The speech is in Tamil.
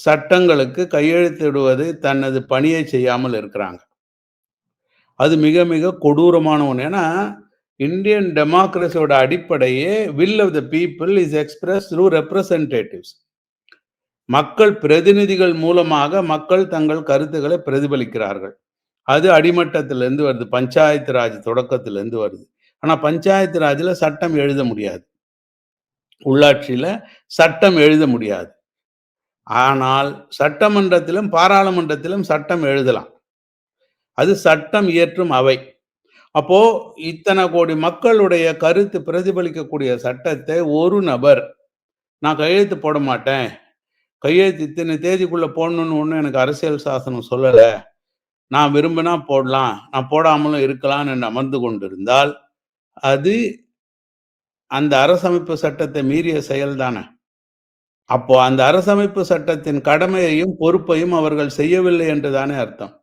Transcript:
சட்டங்களுக்கு கையெழுத்திடுவது தனது பணியை செய்யாமல் இருக்கிறாங்க. அது மிக மிக கொடூரமான ஒண்ணு. ஏன்னா, இந்தியன் டெமோக்ரஸியோட அடிப்படையே will of the people is expressed through representatives. மக்கள் பிரதிநிதிகள் மூலமாக மக்கள் தங்கள் கருத்துக்களை பிரதிபலிக்கிறார்கள். அது அடிமட்டத்திலிருந்து வருது. பஞ்சாயத்து ராஜ் தொடக்கத்திலிருந்து வருது. ஆனா பஞ்சாயத்து ராஜ்ல சட்டம் எழுத முடியாது. உள்ளாட்சியில சட்டம் எழுத முடியாது. ஆனால் சட்டமன்றத்திலும், பாராளுமன்றத்திலும் சட்டம் எழுதலாம். அது சட்டம் இயற்றும் அவை. அப்போ இத்தனை கோடி மக்களுடைய கருத்து பிரதிபலிக்கக்கூடிய சட்டத்தை ஒரு நபர், நான் கையெழுத்து போட மாட்டேன். கையெழுத்து இத்தனை தேதிக்குள்ள போடணும்னு ஒண்ணும் எனக்கு அரசியல் சாசனம் சொல்லல. நான் விரும்பினா போடலாம். நான் போடாமலும் இருக்கலாம்னு அமர்ந்து கொண்டிருந்தால், அது அந்த அரசமைப்பு சட்டத்தை மீறிய செயல் தானே. அப்போ அந்த அரசமைப்பு சட்டத்தின் கடமையையும், பொறுப்பையும் அவர்கள் செய்யவில்லை என்று தானே அர்த்தம்.